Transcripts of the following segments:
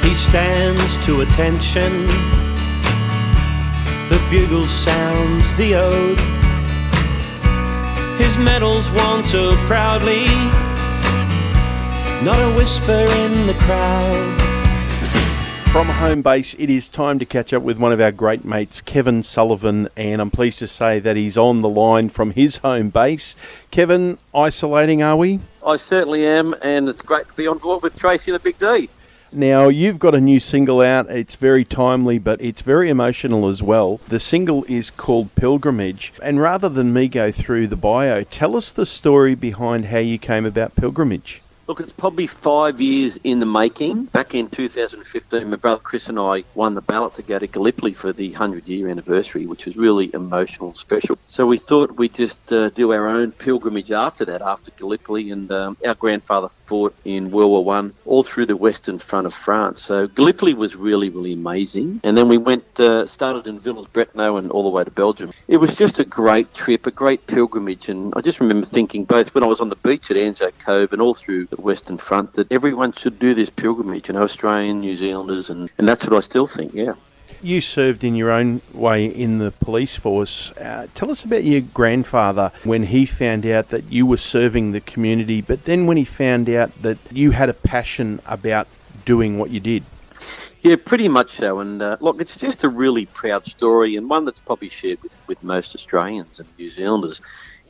He stands to attention, the bugle sounds the ode. His medals won so proudly, not a whisper in the crowd. From home base, it is time to catch up with one of our great mates, Kevin Sullivan, and I'm pleased to say that he's on the line from his home base. Kevin, isolating, are we? I certainly am, and it's great to be on board with Tracy and the Big D. Now, you've got a new single out. It's very timely, but it's very emotional as well. The single is called Pilgrimage, and rather than me go through the bio, tell us the story behind how you came about Pilgrimage. Look, it's probably 5 years in the making. Back in 2015, my brother Chris and I won the ballot to go to Gallipoli for the 100-year anniversary, which was really emotional and special. So we thought we'd just do our own pilgrimage after Gallipoli. And our grandfather fought in World War One all through the western front of France. So Gallipoli was really, really amazing. And then we started in Villers-Bretonneux and all the way to Belgium. It was just a great trip, a great pilgrimage. And I just remember thinking, both when I was on the beach at Anzac Cove and all through the Western Front, that everyone should do this pilgrimage, Australian, New Zealanders, and that's what I still think, yeah. You served in your own way in the police force. Tell us about your grandfather when he found out that you were serving the community, but then when he found out that you had a passion about doing what you did. Yeah, pretty much so. And look, it's just a really proud story, and one that's probably shared with most Australians and New Zealanders.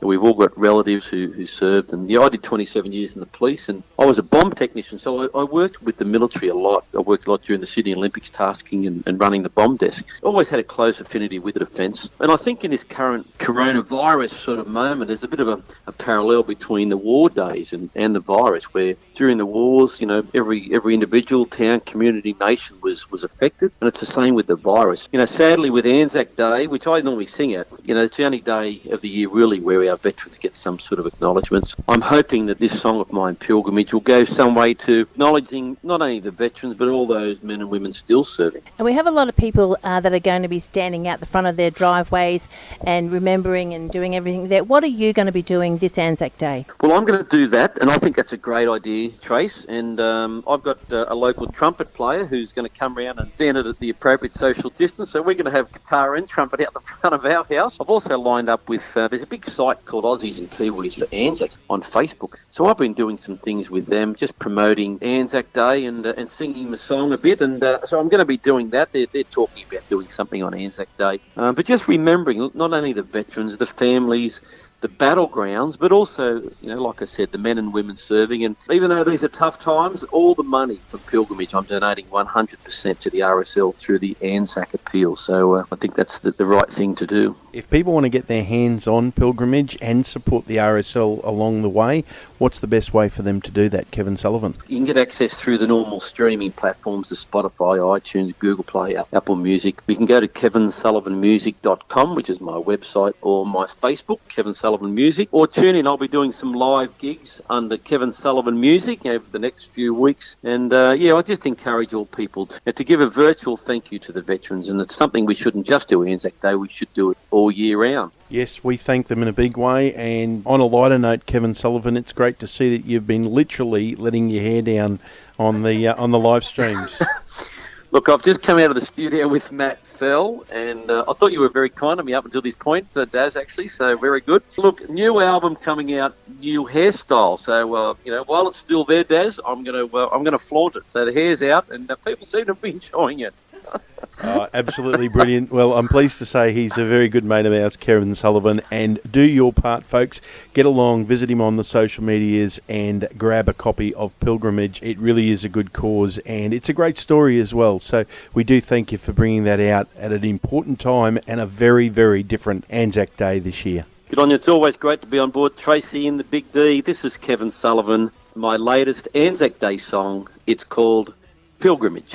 We've all got relatives who served, and I did 27 years in the police, and I was a bomb technician, so I worked with the military a lot. I worked a lot during the Sydney Olympics, tasking and running the bomb desk. I always had a close affinity with the defence, and I think in this current coronavirus sort of moment, there's a bit of a parallel between the war days and the virus, where during the wars, every individual, town, community, nation was affected, and it's the same with the virus. Sadly with Anzac Day, which I normally sing at, it's the only day of the year really where our veterans get some sort of acknowledgements. I'm hoping that this song of mine, Pilgrimage, will go some way to acknowledging not only the veterans but all those men and women still serving. And we have a lot of people that are going to be standing out the front of their driveways and remembering and doing everything there. What are you going to be doing this Anzac Day? Well, I'm going to do that, and I think that's a great idea, Trace. And I've got a local trumpet player who's going to come around and stand at the appropriate social distance. So we're going to have guitar and trumpet out the front of our house. I've also lined up with, there's a big site called Aussies and Kiwis for Anzac on Facebook. So I've been doing some things with them, just promoting Anzac Day and singing the song a bit. And so I'm going to be doing that. They're talking about doing something on Anzac Day. But just remembering not only the veterans, the families, the battlegrounds, but also, like I said, the men and women serving. And even though these are tough times, all the money from Pilgrimage, I'm donating 100% to the RSL through the Anzac Appeal. So I think that's the right thing to do. If people want to get their hands on Pilgrimage and support the RSL along the way, what's the best way for them to do that, Kevin Sullivan? You can get access through the normal streaming platforms, the Spotify, iTunes, Google Play, Apple Music. You can go to kevinsullivanmusic.com, which is my website, or my Facebook, Kevin Sullivan Music, or tune in. I'll be doing some live gigs under Kevin Sullivan Music over the next few weeks. And I just encourage all people to give a virtual thank you to the veterans. And it's something we shouldn't just do Anzac Day, we should do it all year round. Yes, we thank them in a big way. And on a lighter note, Kevin Sullivan, it's great to see that you've been literally letting your hair down on the live streams. Look, I've just come out of the studio with Matt Fell, and I thought you were very kind to me up until this point, Daz, actually, so very good. Look, new album coming out, new hairstyle. So, while it's still there, Daz, I'm gonna flaunt it. So the hair's out, and people seem to be enjoying it. Absolutely brilliant. Well, I'm pleased to say he's a very good mate of ours, Kevin Sullivan, and do your part, folks. Get along, visit him on the social medias and grab a copy of Pilgrimage. It really is a good cause, and it's a great story as well. So we do thank you for bringing that out at an important time and a very, very different Anzac Day this year. Good on you. It's always great to be on board. Tracy in the Big D. This is Kevin Sullivan. My latest Anzac Day song. It's called Pilgrimage.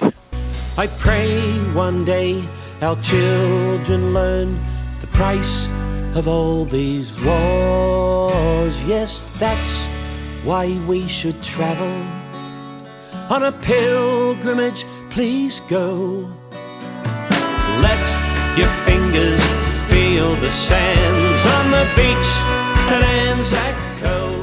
I pray one day our children learn the price of all these wars. Yes, that's why we should travel on a pilgrimage. Please go. Let your fingers feel the sands on the beach at Anzac Cove.